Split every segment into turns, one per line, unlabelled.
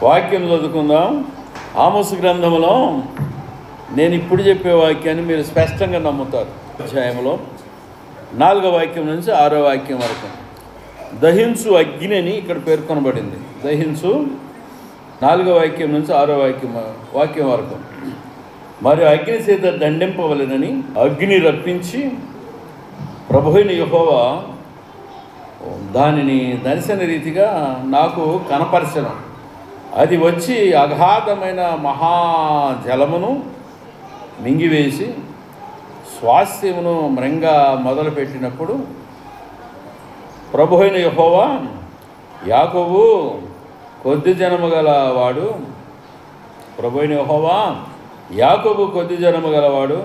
వాక్యం చదువుకుందాం. ఆమోసు గ్రంథంలో నేను ఇప్పుడు చెప్పే వాక్యాన్ని మీరు స్పష్టంగా నమ్ముతారు. అధ్యాయంలో 4వ వాక్యం నుంచి 6వ వాక్యం వరకు దహించు అగ్ని అని ఇక్కడ పేర్కొనబడింది. దహించు 4వ వాక్యం నుంచి 6వ వాక్యం వరకు. మరి అగ్ని చేత దండింపవలెనని అగ్ని రప్పించి ప్రభువైన యెహోవా దానిని దర్శన రీతిగా నాకు కనపరచను. అది వచ్చి అగాధమైన మహాజలమును మింగివేసి స్వాస్థ్యమును మృంగ మొదలుపెట్టినప్పుడు ప్రభువైన యెహోవా యాకోబు కొద్ది జనము గలవాడు, ప్రభువైన యెహోవా యాకోబు కొద్ది జనము గలవాడు,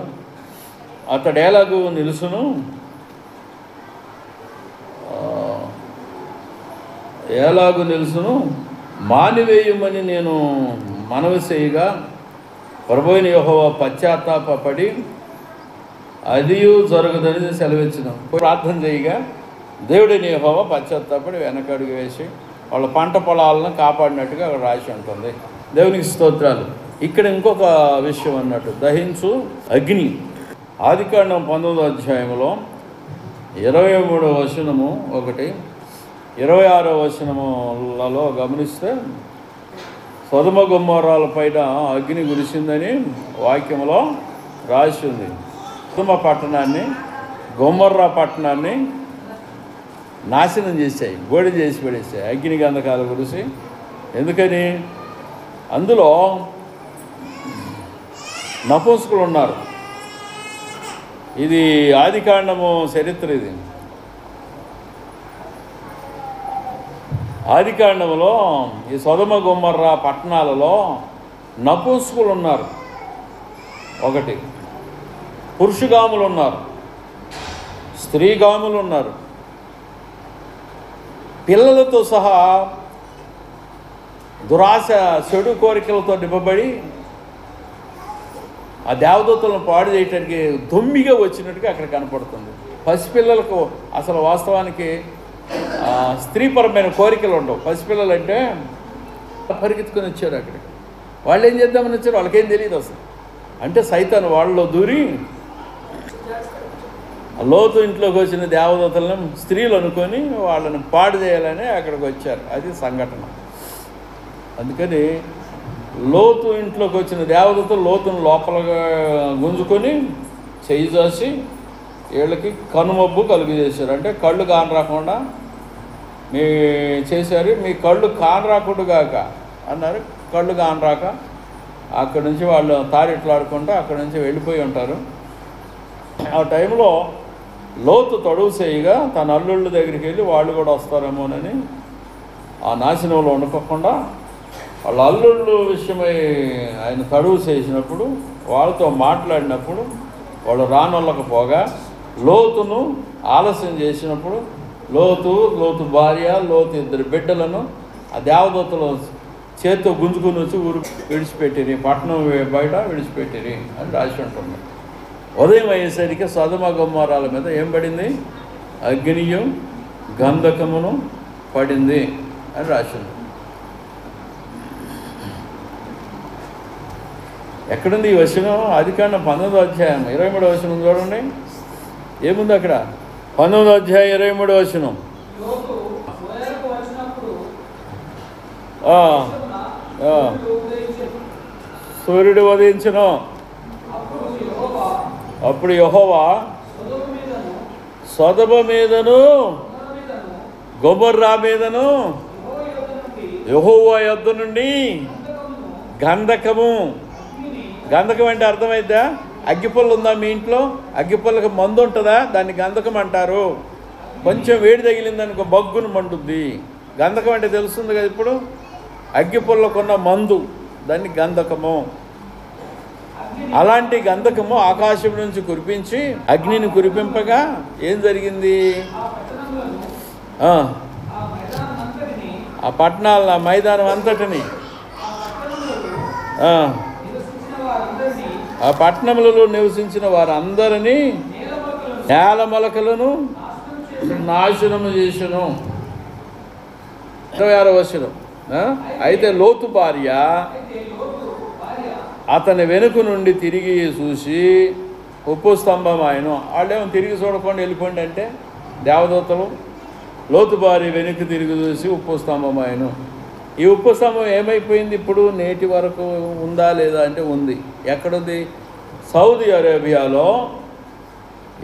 అతడేలాగు నిలుసును, ఎలాగు నిలుసును మానివేయమని నేను మనవి చేయగా ప్రభువైన యెహోవా పశ్చాత్తాపడి అదియు జరగదని సెలవిచ్చిన. ప్రార్థన చేయగా దేవుడైన యెహోవా పశ్చాత్తాపడి వెనకడుగు వేసి వాళ్ళ పంట పొలాలను కాపాడినట్టుగా అక్కడ రాసి ఉంటుంది. దేవునికి స్తోత్రాలు. ఇక్కడ ఇంకొక విషయం అన్నట్టు దహించు అగ్ని. ఆదికాండం 19వ అధ్యాయంలో 23వ వచనము 1, 26వ వచనములలో గమనిస్తే సొదొమ గొమొర్రాల పైన అగ్ని కురిసిందని వాక్యంలో రాసి ఉంది. సొదొమ పట్టణాన్ని, గొమొర్రా పట్టణాన్ని నాశనం చేశాయి, బోడి చేసి పడేసాయి అగ్ని గంధకాలు కురిసి. ఎందుకని? అందులో నపుంసకులు ఉన్నారు. ఇది ఆదికాండము చరిత్ర. ఇది ఆదికాండంలో ఈ సొదొమ గొమొర్రా పట్టణాలలో నపుంసకులు ఉన్నారు. 1 పురుషుగాములు ఉన్నారు, స్త్రీగాములు ఉన్నారు. పిల్లలతో సహా దురాశ, చెడు కోరికలతో నింపబడి ఆ దేవదూతలను పాడు చేయటానికి దొమ్మిగా వచ్చినట్టుగా అక్కడ కనపడుతుంది. పసిపిల్లలకు అసలు వాస్తవానికి స్త్రీపరమైన కోరికలు ఉండవు. పసిపిల్లలు అంటే పరిగెత్తుకొని వచ్చారు అక్కడికి. వాళ్ళు ఏం చేద్దామని వచ్చారు వాళ్ళకేం తెలియదు అసలు. అంటే సైతాను వాళ్ళలో దూరి లోతు ఇంట్లోకి వచ్చిన దేవదూతలను స్త్రీలు అనుకొని వాళ్ళని పాడు చేయాలని అక్కడికి వచ్చారు. అది సంఘటన. అందుకని లోతు ఇంట్లోకి వచ్చిన దేవదూతలు లోతును లోపలగా గుంజుకొని చెయ్యి చేసి వీళ్ళకి కనుమబ్బు కలుగు చేశారు. అంటే కళ్ళు కాని రాకుండా మీ చేశారు, మీ కళ్ళు కాని రాకుండాగాక అన్నారు. కళ్ళు కాని రాక అక్కడి నుంచి వాళ్ళు తారిట్లాడుకుంటూ అక్కడి నుంచి వెళ్ళిపోయి ఉంటారు. ఆ టైంలో లోతు తడువు చేయగా తన అల్లుళ్ళ దగ్గరికి వెళ్ళి వాళ్ళు కూడా వస్తారేమోనని ఆ నాశనంలో ఉండకుండా వాళ్ళ అల్లుళ్ళు విషయమై ఆయన తడువు చేసినప్పుడు వాళ్ళతో మాట్లాడినప్పుడు వాళ్ళు రానొల్లకపోగా లోతును ఆలస్యం చేసినప్పుడు లోతు భార్య, లోతు 2 బిడ్డలను ఆ దేవదూతలు చేత్తో గుంజుకుని వచ్చి ఊరు విడిచిపెట్టిరి, పట్టణం బయట విడిచిపెట్టిరి అని రాసి ఉంటుంది. ఉదయం అయ్యేసరికి సొదొమ గొమొర్రాల మీద ఏం పడింది? అగ్నియు గంధకమును పడింది అని రాసింది. ఎక్కడుంది ఈ వచనం? ఆదికాండం 19వ అధ్యాయం 23వ వచనం చూడండి. ఏముంది అక్కడ? 19వ అధ్యాయం 23వ వచనం. సూర్యుడు ఉదయించును, అప్పుడు యెహోవా సొదొమ మీదను గొమొర్రా మీదను యెహోవా యొద్ద నుండి గంధకము. గంధకం అంటే అర్థమైద్దా? అగ్గిపుల్ల ఉందా మీ ఇంట్లో? అగ్గిపుల్లకి మందు ఉంటుందా? దాన్ని గంధకం అంటారు. కొంచెం వేడి తగిలిందనుకో బగ్గును మండుద్ది. గంధకం అంటే తెలుస్తుంది కదా ఇప్పుడు. అగ్గిపుల్లకున్న మందు దాన్ని గంధకము. అలాంటి గంధకము ఆకాశం నుంచి కురిపించి అగ్నిని కురిపింపగా ఏం జరిగింది? ఆ పట్టణాల మైదానం అంతటిని, ఆ పట్టణములలో నివసించిన వారందరినీ నేలమలకలను నాశనము చేసెను. 26వ వచనం. అయితే లోతు భార్య అతని వెనుక నుండి తిరిగి చూసి ఉప్పు స్తంభం ఆయన. వాళ్ళేమో తిరిగి చూడకుండా వెళ్ళిపోండి అంటే దేవదూతలు లోతు భార్య వెనుక తిరిగి చూసి ఉప్పు స్తంభం ఆయన. ఈ ఉప్పు స్తంభం ఏమైపోయింది? ఇప్పుడు నేటి వరకు ఉందా లేదా అంటే ఉంది. ఎక్కడుంది? సౌదీ అరేబియాలో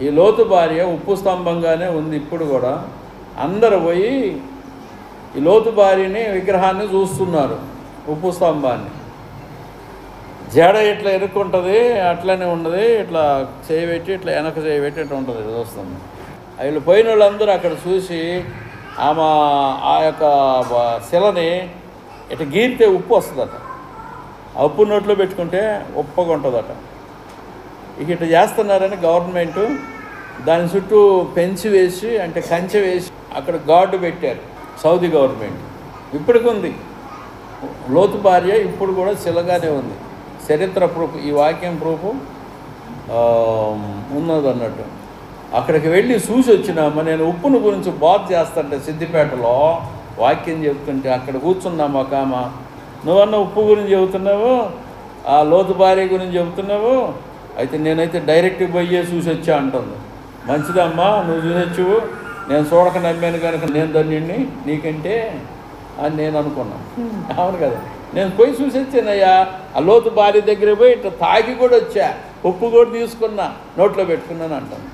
ఈ లోతు భార్య ఉప్పు స్తంభంగానే ఉంది ఇప్పుడు కూడా. అందరూ పోయి ఈ లోతు భార్యని విగ్రహాన్ని చూస్తున్నారు, ఉప్పు స్తంభాన్ని. జడ ఇట్లా ఎరుక్కుంటుంది, అట్లనే ఉండదు, ఇట్లా చేయబెట్టి ఇట్లా వెనక చేయబెట్టి ఇట్లా ఉంటుంది చూస్తుంది. వీళ్ళు పోయిన వాళ్ళందరూ అక్కడ చూసి ఆమె ఆ యొక్క శిలని ఇట్లా గీరితే ఉప్పు వస్తుందట. ఆ ఉప్పు నోట్లో పెట్టుకుంటే ఉప్పగా ఉంటుందట. ఇక ఇట్లా చేస్తున్నారని గవర్నమెంటు దాని చుట్టూ పెంచి వేసి అంటే కంచె వేసి అక్కడ గార్డు పెట్టారు సౌదీ గవర్నమెంట్. ఇప్పటికి ఉంది లోతు భార్య, ఇప్పుడు కూడా శిలగానే ఉంది. చరిత్ర ప్రూఫ్, ఈ వాక్యం ప్రూఫ్ ఉన్నది అన్నట్టు. అక్కడికి వెళ్ళి చూసి వచ్చినామా. నేను ఉప్పును గురించి బాత్ చేస్తుంటే సిద్దిపేటలో వాక్యం చెప్తుంటే అక్కడ కూర్చున్నాము. ఒక ఆమె, నువ్వన్న ఉప్పు గురించి చెబుతున్నావు, ఆ లోతు భార్య గురించి చెబుతున్నావు, అయితే నేనైతే డైరెక్ట్గా పోయే చూసి వచ్చా అంటుంది. మంచిదమ్మా, నువ్వు చూసొచ్చు, నేను చూడక నమ్మాను కనుక నేను ధన్యుడిని నీకంటే అని నేను అనుకున్నాను. అవును కదా, నేను పోయి చూసి వచ్చానయ్యా. ఆ లోతు భార్య దగ్గర పోయి ఇట్లా తాగి కూడా వచ్చా, ఉప్పు కూడా తీసుకున్నా, నోట్లో పెట్టుకున్నాను అంటాను.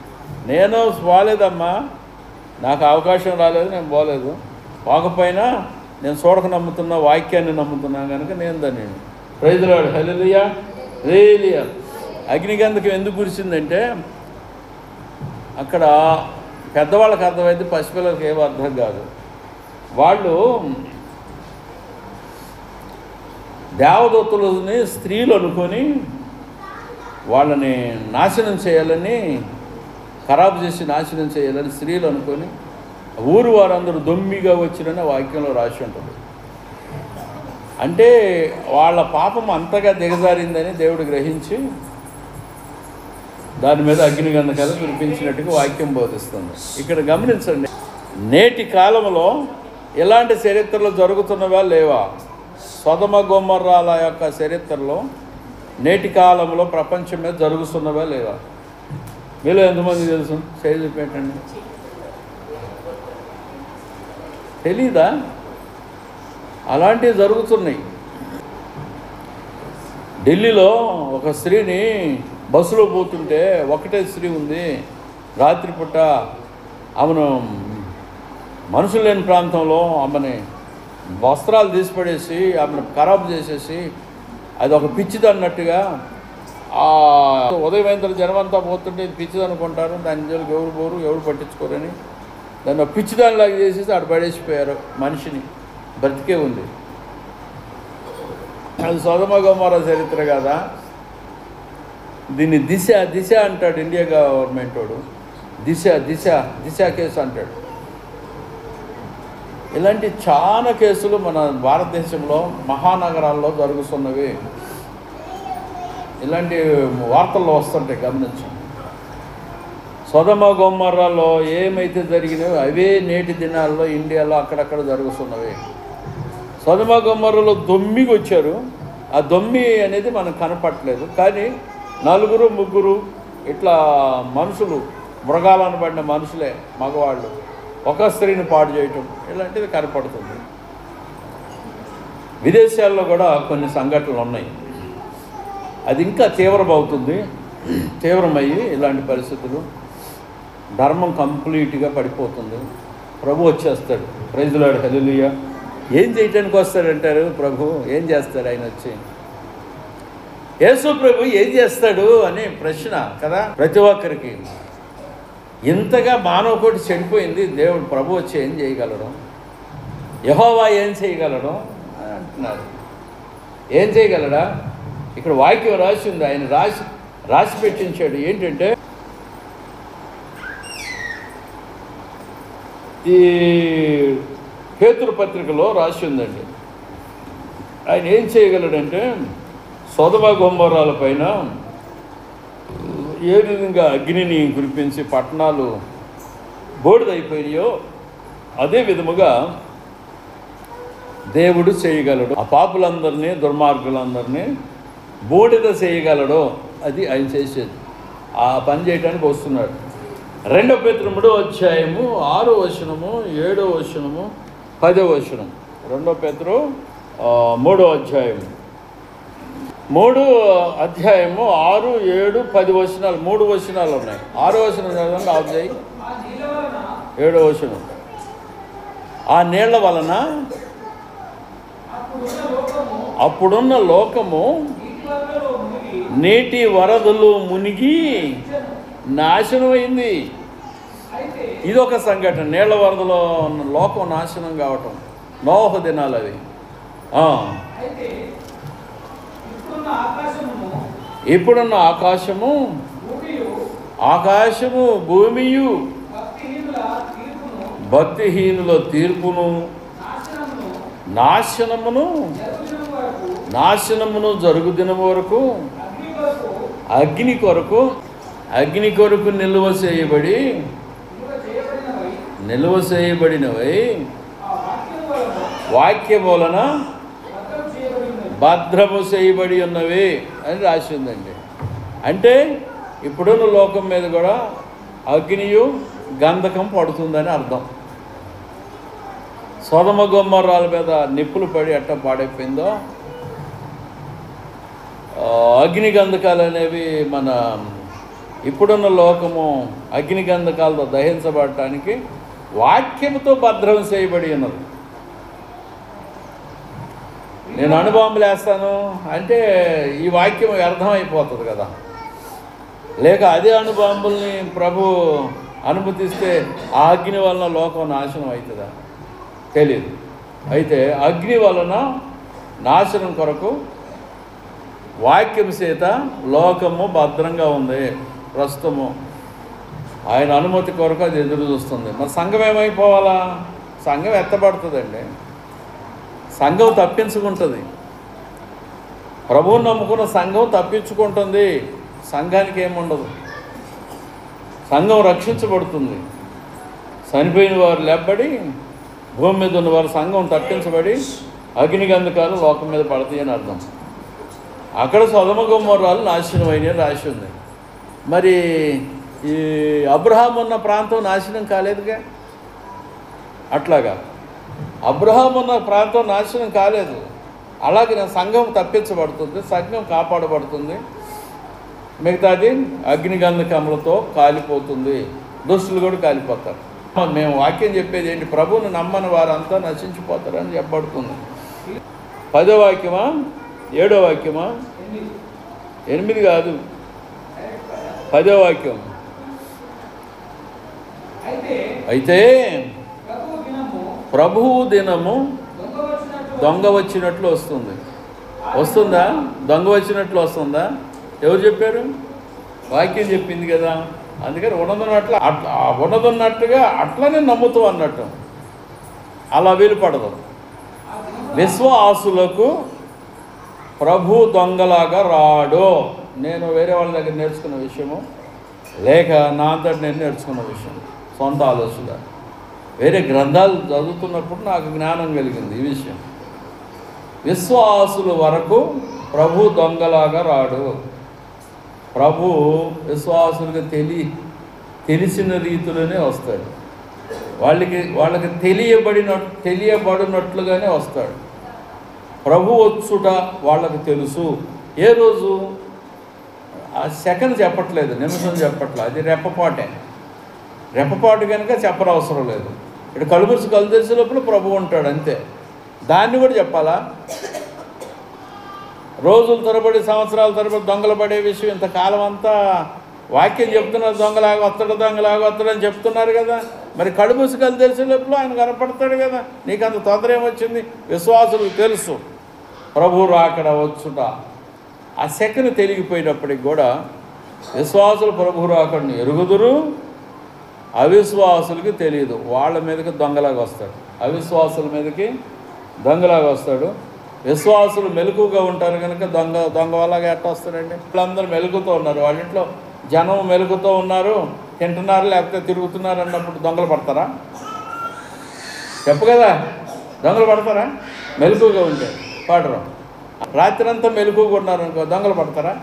నేను పోలేదమ్మా, నాకు అవకాశం రాలేదు, నేను పోలేదు. పోకపోయినా నేను చూడక నమ్ముతున్నా, వాక్యాన్ని నమ్ముతున్నాను కనుక నేను ధన్యుడిని. ప్రైజ్ ది లార్డ్, హల్లెలూయా, హల్లెలూయా. అగ్నిగంధకం ఎందుకు కురిసిందంటే అక్కడ పెద్దవాళ్ళకి అర్థమైంది, పసిపిల్లలకి ఏమో అర్థం కాదు. వాళ్ళు దేవదూతలని స్త్రీలు అనుకొని వాళ్ళని నాశనం చేయాలని, ఖరాబు చేసి నాశనం చేయాలని స్త్రీలు అనుకొని ఊరు వారందరూ దొమ్మిగా వచ్చిరని వాక్యంలో రాసి ఉంటుంది. అంటే వాళ్ళ పాపం అంతగా దిగజారిందని దేవుడు గ్రహించి దాని మీద అగ్నిగంధకాలు కురిపించినట్టుగా వాక్యం బోధిస్తుంది. ఇక్కడ గమనించండి, నేటి కాలంలో ఇలాంటి చరిత్రలు జరుగుతున్నవా లేవా? సొదొమ గొమొర్రాల యొక్క చరిత్రలో నేటి కాలంలో ప్రపంచం మీద జరుగుతున్నవా లేవా? మీలో ఎంతమంది తెలుసు? చేసి పెట్టండి. తెలీదా? అలాంటివి జరుగుతున్నాయి. ఢిల్లీలో ఒక స్త్రీని బస్సులో పోతుంటే, ఒకటే స్త్రీ ఉంది, రాత్రిపూట ఆమెను మనుషులు లేని ప్రాంతంలో ఆమెని వస్త్రాలు తీసిపడేసి ఆమెను ఖరాబు చేసేసి, అది ఒక పిచ్చిది అన్నట్టుగా ఉదయం అయిన జనమంతా పోతుంటే ఇది పిచ్చిది అనుకుంటారు, దాని జోలికి ఎవరు పోరు, ఎవరు పట్టించుకోరని దాన్ని ఒక పిచ్చిదానిలాగా చేసేసి అటు పడేసిపోయారు. మనిషిని బ్రతికే ఉంది. అది సొదొమ గొమొర్రా చరిత్ర కదా. దీన్ని దిశ అంటాడు ఇండియా గవర్నమెంట్ వాడు. దిశ కేసు అంటాడు. ఇలాంటి చాలా కేసులు మన భారతదేశంలో మహానగరాల్లో జరుగుతున్నవి. ఇలాంటి వార్తల్లో వస్తుంటాయి, గమనించండి. సొదొమ గొమొర్రాలో ఏమైతే జరిగినాయో అవే నేటి దినాల్లో ఇండియాలో అక్కడక్కడ జరుగుతున్నవి. సొదొమ గొమొర్రాలో దొమ్మికి వచ్చారు. ఆ దొమ్మి అనేది మనకు కనపట్లేదు, కానీ నలుగురు ముగ్గురు ఇట్లా మనుషులు, మృగాలను పడిన మనుషులే, మగవాళ్ళు ఒక స్త్రీని పాడు చేయటం ఇలాంటిది కనపడుతుంది. విదేశాల్లో కూడా కొన్ని సంఘటనలు ఉన్నాయి. అది ఇంకా తీవ్రమవుతుంది. తీవ్రమయ్యి ఇలాంటి పరిస్థితులు, ధర్మం కంప్లీట్గా పడిపోతుంది. ప్రభు వచ్చేస్తాడు. ప్రైజ్ ది లార్డ్, హల్లెలూయా. ఏం చేయటానికి వస్తాడంటారు? ప్రభు ఏం చేస్తాడు? ఆయన వచ్చి యేసు ప్రభు ఏం చేస్తాడు అనే ప్రశ్న కదా ప్రతి ఒక్కరికి. ఇంతగా మానవ కోటి చెడిపోయింది, దేవుడు ప్రభు వచ్చి ఏం చేయగలడు? యెహోవా ఏం చేయగలడు అని అంటున్నారు. ఏం చేయగలడా? ఇక్కడ వాక్యం రాసి ఉంది, ఆయన రాసి పెట్టించాడు. ఏంటంటే ఈ పేతురు పత్రికలో రాసి ఉందండి. ఆయన ఏం చేయగలడంటే సొదొమ గొమొర్రాల పైన ఏ విధంగా అగ్నిని కురిపించి పట్టణాలు బూడిదైపోయినాయో అదే విధముగా దేవుడు చేయగలడు. ఆ పాపులందరినీ, దుర్మార్గులందరినీ బూడిద చేయగలడు. అది ఆయన చేసేది. ఆ పని చేయడానికి వస్తున్నాడు. 2 పేతురు 3వ అధ్యాయము 6వ వచనము, 7వ వచనము, 10వ వచనం. 2 పేతురు 3వ అధ్యాయము 6, 7, 10 వచనాలు, 3 వచనాలు ఉన్నాయి. 6వ వచనం చదవండి, ఆఫ్ చేయి. 7వ వచనం. ఆ నీళ్ల వలన అప్పుడున్న లోకము నీటి వరదలు మునిగి నాశనమైంది. ఇదొక సంఘటన. నీళ్ల వరదలో ఉన్న లోకం నాశనం కావటం, నోహ దినాలు అవి. ఇప్పుడున్న ఆకాశము భూమియు భక్తిహీనుల తీర్పును నాశనమును జరుగు దినం వరకు అగ్ని కొరకు నిలువ చేయబడినవై వాక్యం వలన భద్రము చేయబడి ఉన్నవి అని రాసిందండి. అంటే ఇప్పుడున్న లోకం మీద కూడా అగ్నియు గంధకం పడుతుందని అర్థం. సొదొమ గొమొర్రాల మీద నిప్పులు పడి ఎట్ట పాడైపోయిందో, అగ్ని గంధకాలు అనేవి మన ఇప్పుడున్న లోకము అగ్ని గంధకాలతో దహించబడటానికి వాక్యముతో భద్రం చేయబడి ఉన్నది. నేను అణుబాంబులు వేస్తాను అంటే ఈ వాక్యం వ్యర్థమైపోతుంది కదా. లేక అదే అణుబాంబుల్ని ప్రభు అనుమతిస్తే ఆ అగ్ని వలన లోకం నాశనం అవుతుందా? తెలియదు. అయితే అగ్ని వలన నాశనం కొరకు వాక్యం చేత లోకము భద్రంగా ఉంది. ప్రస్తుతము ఆయన అనుమతి కొరకు అది ఎదురు చూస్తుంది. మరి సంఘం ఏమైపోవాలా? సంఘం ఎత్తబడుతుందండి. సంఘం తప్పించుకుంటుంది. ప్రభువుని నమ్ముకున్న సంఘం తప్పించుకుంటుంది. సంఘానికి ఏముండదు. సంఘం రక్షించబడుతుంది. చనిపోయిన వారు లేపబడి భూమి మీద ఉన్నవారు సంఘం తప్పించబడి అగ్నిగంధకాలు లోకం మీద పడతాయి అని అర్థం. అక్కడ సొదొమ గొమొర్రాలు నాశనమైనవి రాసి ఉంది. మరి ఈ అబ్రహాం ఉన్న ప్రాంతం నాశనం కాలేదుగా. అట్లాగా అబ్రహాం ఉన్న ప్రాంతం నాశనం కాలేదు. అలాగే సంఘం తప్పించబడుతుంది, సంఘం కాపాడబడుతుంది. మిగతాది అగ్నిగంధకములతో కాలిపోతుంది. దుష్టులు కూడా కాలిపోతారు. మేము వాక్యం చెప్పేది ఏంటి? ప్రభువుని నమ్మని వారంతా నశించిపోతారని చెప్పబడుతుంది. 10వ వాక్యమా 7వ వాక్యమా? 8 కాదు, 10వ వాక్యం. అయితే ప్రభువు దినము దొంగ వచ్చినట్లు వస్తుంది. వస్తుందా? దొంగ వచ్చినట్లు వస్తుందా? ఎవరు చెప్పారు? వాక్యం చెప్పింది కదా. అందుకని ఉన్నదన్నట్టుగా అట్లనే నమ్ముతాం అన్నట్టు. అలా వీలుపడదు. విశ్వాసులకు ప్రభు దొంగలాగా రాడు. నేను వేరే వాళ్ళ దగ్గర నేర్చుకున్న విషయము, లేక నా అంతటి నేను నేర్చుకున్న విషయం, సొంత ఆలోచన. వేరే గ్రంథాలు చదువుతున్నప్పుడు నాకు జ్ఞానం కలిగింది ఈ విషయం. విశ్వాసుల వరకు ప్రభు దొంగలాగా రాడు. ప్రభు విశ్వాసులకు తెలిసిన రీతిలోనే వస్తాడు. వాళ్ళకి తెలియబడినట్లుగానే వస్తాడు. ప్రభు వచ్చుట వాళ్ళకి తెలుసు. ఏ రోజు? ఆ సెకండ్ చెప్పట్లేదు, నిమిషం చెప్పట్లేదు. అది రెప్పపాటు కనుక చెప్పనవసరం లేదు. ఇక్కడ కలుగురుసు కలు తెలిసినప్పుడు ప్రభు ఉంటాడు అంతే. దాన్ని కూడా చెప్పాలా? రోజుల తరబడి, సంవత్సరాల తరబడి దొంగలు పడే విషయం ఇంతకాలం అంతా వాక్యం చెప్తున్నారు. దొంగలాగా వస్తాడని చెప్తున్నారు కదా. మరి కడుమూసి కలు తెలిసినప్పుడు ఆయన కనపడతాడు కదా. నీకు అంత తొందర ఏమొచ్చింది? విశ్వాసులకు తెలుసు ప్రభు రాకడ వచ్చుట. ఆ సెకండ్ తెలిగిపోయినప్పటికి కూడా విశ్వాసులు ప్రభు రాకడని ఎరుగుదురు, అవిశ్వాసులకి తెలియదు. వాళ్ళ మీదకి దొంగలాగా వస్తాడు. అవిశ్వాసుల మీదకి దొంగలాగా వస్తాడు. విశ్వాసులు మెలకుగా ఉంటారు కనుక దొంగ వాళ్ళగా ఎట్ట వస్తాడండి? వీళ్ళందరూ మెలుగుతూ ఉన్నారు, వాళ్ళ ఇంట్లో జనం మెలుగుతూ ఉన్నారు, తింటున్నారు, లేకపోతే తిరుగుతున్నారు అన్నప్పుడు దొంగలు పడతారా? చెప్పు కదా, దొంగలు పడతారా? మెలకుగా ఉంటే పడరు. రాత్రి అంతా మెలకుగా ఉన్నారనుకో దొంగలు పడతారా?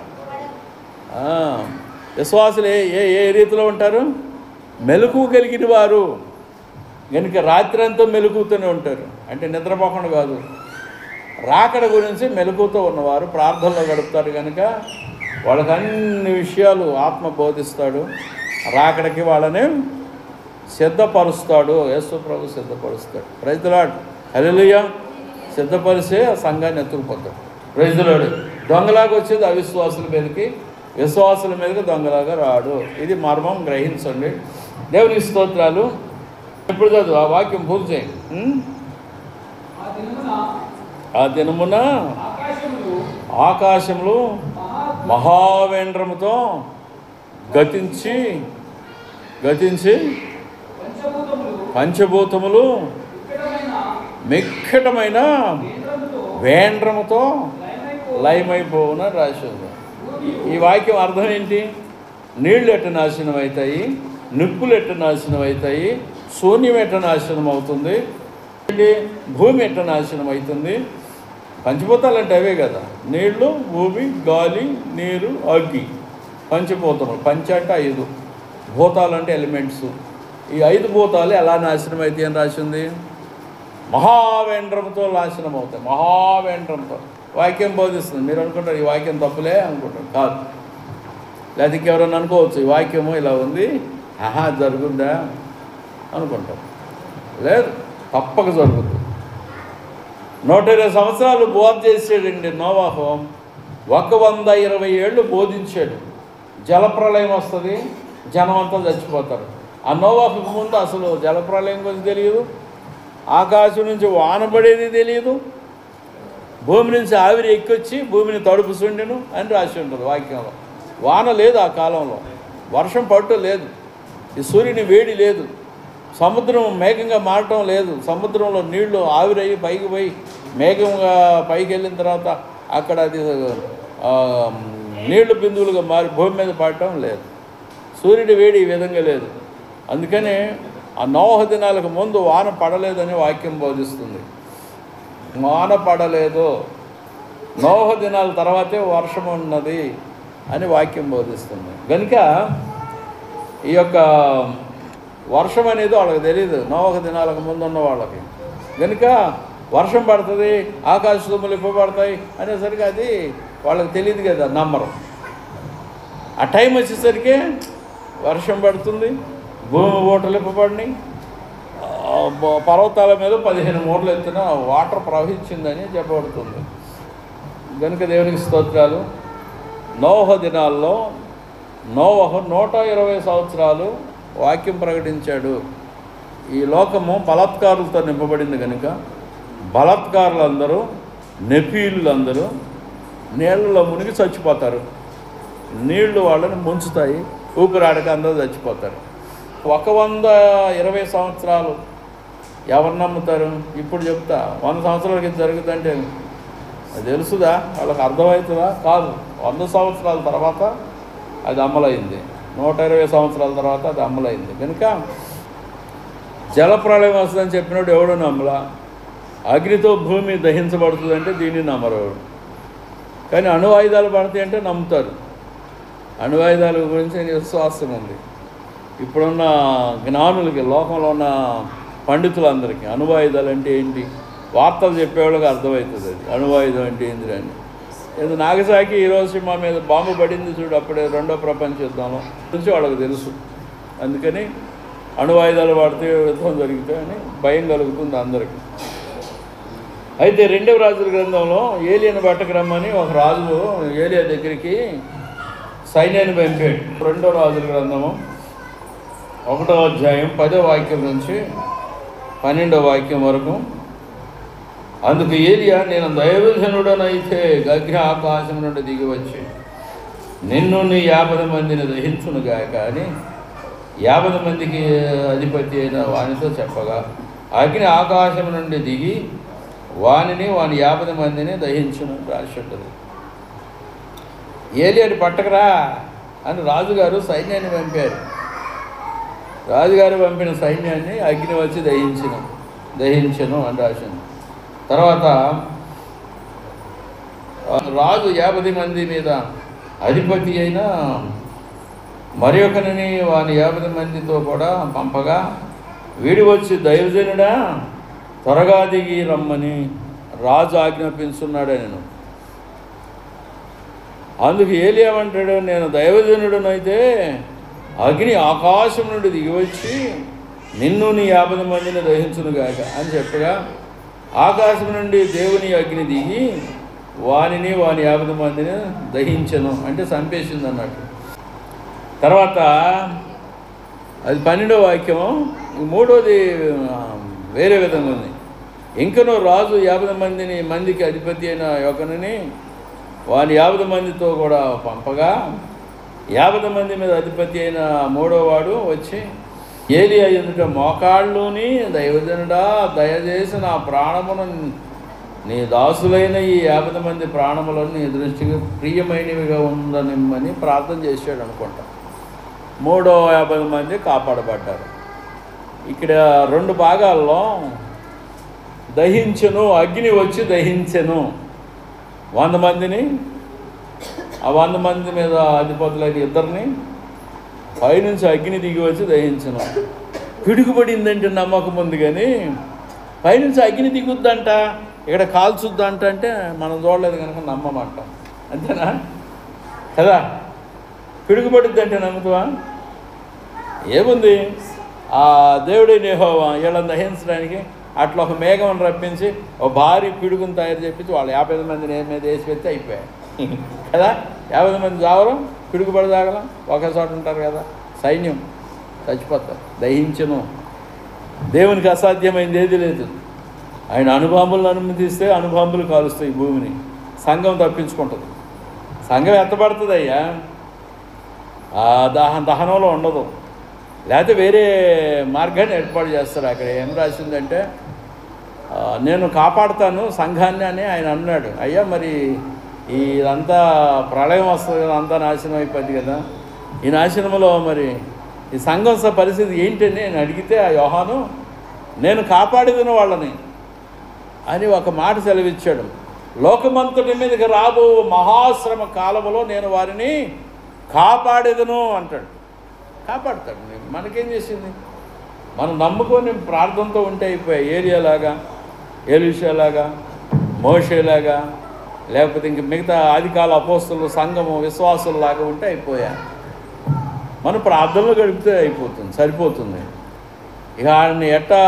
విశ్వాసులు ఏ ఏ రీతిలో ఉంటారు? మెలకువ కలిగిన వారు కనుక రాత్రి అంతా మెలకువతోనే ఉంటారు. అంటే నిద్రపోకుండా కాదు, రాకడ గురించి మెలకువతో ఉన్నవారు ప్రార్థనలో గడుపుతారు. కనుక వాళ్ళకి అన్ని విషయాలు ఆత్మ బోధిస్తాడు. రాకడకి వాళ్ళని సిద్ధపరుస్తాడు. యేసు ప్రభు సిద్ధపరుస్తాడు. Praise the Lord. హల్లెలూయా. సిద్ధపరిచే ఆ సంఘాన్ని ఎత్తుకుపోతాడు. Praise the lord. దొంగలాగా వచ్చేది అవిశ్వాసుల మీదకి, విశ్వాసుల మీదకి దొంగలాగా రాడు. ఇది మర్మం గ్రహించండి. దేవునికి స్తోత్రాలు. ఎప్పుడు చదువు ఆ వాక్యం పూర్తి చేయండి. ఆ దినమున ఆకాశములు మహావేంద్రముతో గతించి పంచభూతములు మిక్కటమైన వేంద్రముతో లయమైపోవున రాసింది. ఈ వాక్యం అర్థం ఏంటి? నీళ్ళు ఎట్ట నాశనం అవుతాయి, నిప్పులు ఎట్ట నాశనం అవుతాయి, శూన్యం ఎట్ట నాశనం అవుతుంది, భూమి ఎట్ట నాశనం అవుతుంది. పంచభూతాలు అంటే అవే కదా, నీళ్లు, భూమి, గాలి, నీరు, అగ్గి. పంచభూతములు. పంచ అంటే 5, భూతాలు అంటే ఎలిమెంట్స్. ఈ 5 భూతాలు ఎలా నాశనం అవుతాయి అని రాసింది? మహావేంద్రంతో నాశనం అవుతాయి. మహావేంద్రంతో వాక్యం బోధిస్తుంది. మీరు అనుకుంటారు ఈ వాక్యం తప్పులే అనుకుంటారు. కాదు. లేదా ఇంకెవరన్నా అనుకోవచ్చు ఈ వాక్యము ఇలా ఉంది, జరుగుందా అనుకుంటారు. లేదు, తప్పక జరుగుతుంది. 120 సంవత్సరాలు బోధ చేసాడండి నోవాహు. 120 ఏళ్ళు బోధించాడు. జలప్రళయం వస్తుంది, జనం అంతా చచ్చిపోతారు. ఆ నోవాహుకు ముందు అసలు జలప్రళయం గురించి తెలియదు, ఆకాశం నుంచి వాన పడేది తెలియదు, భూమి నుంచి ఆవిరి ఎక్కొచ్చి భూమిని తడుపు సుండెను అని రాసి ఉంటుంది వాక్యంలో. వాన లేదు ఆ కాలంలో, వర్షం పట్టు లేదు, ఈ సూర్యుని వేడి లేదు, సముద్రం మేఘంగా మారటం లేదు, సముద్రంలో నీళ్లు ఆవిరయ్యి పైకి పోయి మేఘంగా పైకి వెళ్ళిన తర్వాత అక్కడ అది నీళ్లు బిందువులుగా మారి భూమి మీద పడటం లేదు, సూర్యుడి వేడి ఈ విధంగా లేదు. అందుకని ఆ నోహ దినాలకు ముందు వాన పడలేదని వాక్యం బోధిస్తుంది. వాన పడలేదు, నోహ దినాల తర్వాతే వర్షం ఉన్నది అని వాక్యం బోధిస్తుంది. కనుక ఈ యొక్క వర్షం అనేది వాళ్ళకి తెలియదు, నోహ దినాలకు ముందు ఉన్న వాళ్ళకి. కనుక వర్షం పడుతుంది, ఆకాశ దుమ్ములు ఇప్పబడతాయి అనేసరికి అది వాళ్ళకి తెలియదు కదా, నమ్మరు. ఆ టైం వచ్చేసరికి వర్షం పడుతుంది, భూమి మూటలు ఇప్పబడినాయి, పర్వతాల మీద 15 మూటలు ఎత్తున వాటర్ ప్రవహించిందని చెప్పబడుతుంది. కనుక దేవునికి స్తోత్రాలు. నోహ దినాల్లో నోవహు 120 సంవత్సరాలు వాక్యం ప్రకటించాడు. ఈ లోకము బలాత్కారులతో నింపబడింది కనుక బలాత్కారులందరూ, నెఫీలులందరూ నీళ్ళలో మునిగి చచ్చిపోతారు. నీళ్లు వాళ్ళని ముంచుతాయి, ఊపిరాడక అందరూ చచ్చిపోతారు. 120 సంవత్సరాలు ఎవరు నమ్ముతారు? ఇప్పుడు చెప్తా, 100 సంవత్సరాల కింద జరుగుతుందంటే అది తెలుసుదా? వాళ్ళకి అర్థమవుతుందా? కాదు. 100 సంవత్సరాల తర్వాత అది అమలైంది, 120 సంవత్సరాల తర్వాత అది అమలైంది. కనుక జలప్రళయం వస్తుందని చెప్పినప్పుడు ఎవడో నమ్మలా. అగ్నితో భూమి దహించబడుతుందంటే దీన్ని నమ్మరు. కానీ అణువాయుధాలు పడతాయి అంటే నమ్ముతారు. అణువాయుధాల గురించి విశ్వాసం ఉంది. ఇప్పుడున్న జ్ఞానులకి, లోకంలో ఉన్న పండితులందరికీ అణువాయుధాలు అంటే ఏంటి, వార్తలు చెప్పేవాళ్ళకి అర్థమవుతుంది అది అణువాయుధం అంటే ఏంటి అని. ఎందుకు నాగసాకి ఈరోజు మా మీద బాంబు పడింది చూడు, అప్పుడే 2వ ప్రపంచ యుద్ధంలో నుంచి వాళ్ళకి తెలుసు. అందుకని అణువాయుధాలు వాడితే యుద్ధం జరిగితే అని భయం కలుగుతుంది అందరికీ. అయితే 2వ రాజుల గ్రంథంలో ఏలియాను పట్టకరమ్మని ఒక రాజు ఏలియా దగ్గరికి సైన్యాన్ని పంపాడు. 2వ రాజుల గ్రంథము 1వ అధ్యాయం 10వ వాక్యం నుంచి 12వ వాక్యం వరకు. అందుకు ఏలియా, నేను దైవజనుడనైతే అగ్ని ఆకాశం నుండి దిగి వచ్చి నిన్ను నీ 50 మందిని దహించునుగా కానీ 50 మందికి అధిపతి అయిన వానితో చెప్పగా అగ్ని ఆకాశం నుండి దిగి వాని 50 మందిని దహించును రాసి ఉంటుంది. ఏలియాని పట్టకరా అని రాజుగారు సైన్యాన్ని పంపారు. రాజుగారు పంపిన సైన్యాన్ని అగ్ని వచ్చి దహించను అని రాసింది. తర్వాత రాజు 50 మంది మీద అధిపతి అయిన మరి ఒకరిని వాని 50 మందితో కూడా పంపగా, వీడి వచ్చి దైవజనుడా త్వరగా దిగి రమ్మని రాజు ఆజ్ఞాపించున్నాడు నేను. అందుకు ఏలియామంటాడు, నేను దైవజనుడునైతే అగ్ని ఆకాశం నుండి దిగి వచ్చి నిన్ను నీ 50 మందిని దహించునుగాక అని చెప్పగా, ఆకాశం నుండి దేవుని అగ్ని దిగి వాని 50 మందిని దహించను, అంటే చంపేసింది అన్నట్టు. తర్వాత అది 12వ వాక్యము. 3వది వేరే విధంగా ఉంది. ఇంకనూ రాజు 50 మందికి అధిపతి అయిన ఒకరిని వాని 50 మందితో కూడా పంపగా, 50 మంది మీద అధిపతి అయిన 3వ వాడు వచ్చి ఏలియా ఎదుట మోకాళ్ళుని, దైవజనుడా దయచేసి నా ప్రాణమును నీ దాసులైన ఈ 50 మంది ప్రాణములను నీ దృష్టికి ప్రియమైనవిగా ఉండనిమ్మని ప్రార్థన చేశాడు అనుకుంటా. 350 మంది కాపాడబడ్డారు. ఇక్కడ 2 భాగాల్లో దహించెను, అగ్ని వచ్చి దహించెను 100 మందిని, ఆ 100 మంది మీద అధిపతులైన ఇద్దరిని పైనుంచి అగ్ని దిగి వచ్చి దహించెను. పిడుగుపడిందంటే నమ్మకం ఉంది, కానీ పైనుంచి అగ్ని దిగుద్దంట, ఇక్కడ కాల్చుద్దంట అంటే మనం చూడలేదు కనుక నమ్మమంటాం. అంతేనా కదా? పిడుగుపడిద్దంటే నమ్ముతావా? ఏముంది, ఆ దేవుడైన యెహోవా వీళ్ళని దహించడానికి అట్లా ఒక మేఘం రప్పించి ఒక భారీ పిడుగును తయారు చేపించి వాళ్ళు 50 మందిని మీద వేసి పెడితే అయిపోయాయి కదా. 50 మంది చావరం, పిడుగుపడి తాగలం, ఒకే చోట ఉంటారు కదా. సైన్యం చచ్చిపోతారు. దహించను. దేవునికి అసాధ్యమైంది ఏది లేదు. ఆయన అణుబాంబులను అనుమతిస్తే అణుబాంబులు కాలుస్తాయి భూమిని. సంఘం తప్పించుకుంటుంది. సంఘం ఎత్తబడుతుంది అయ్యా, ఆ దహనంలో ఉండదు. లేకపోతే వేరే మార్గాన్ని ఏర్పాటు చేస్తారు. అక్కడ ఏం రాసిందంటే, నేను కాపాడుతాను సంఘాన్ని అని ఆయన అన్నాడు. అయ్యా మరి ఇదంతా ప్రళయం వస్తుంది కదా, అంతా నాశనం అయిపోద్ది కదా. ఈ నాశనంలో మరి ఈ సంఘం పరిస్థితి ఏంటని నేను అడిగితే ఆ యోహాను, నేను కాపాడిన వాళ్ళని అని ఒక మాట సెలవిచ్చాడు. లోకమంతటి మీదకి రాబో మహాశ్రమ కాలంలో నేను వారిని కాపాడేదను అంటాడు. కాపాడుతాడు. మనకేం చేసింది? మనం నమ్ముకొని ప్రార్థనతో ఉంటే అయిపోయాయి. ఏలియాలాగా, ఎలీషాలాగా, మోషేలాగా, లేకపోతే ఇంక మిగతా ఆదికాల అపోస్తలు, సంఘము, విశ్వాసుల్లాగా ఉంటే అయిపోయా. మనం ప్రార్థనలు గడిపితే అయిపోతుంది, సరిపోతుంది. ఇక ఆయన్ని ఎట్లా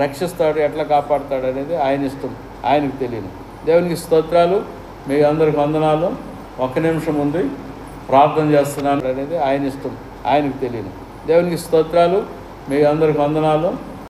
రక్షిస్తాడు, ఎట్లా కాపాడుతాడు అనేది ఆయన ఇష్టం, ఆయనకు తెలియదు. దేవునికి స్తోత్రాలు, మీ అందరికి వందనాలు. 1 నిమిషం ఉంది, ప్రార్థన చేస్తున్నాను అనేది ఆయన ఇష్టం, ఆయనకు తెలియదు. దేవునికి స్తోత్రాలు, మీ అందరికి వందనాలు.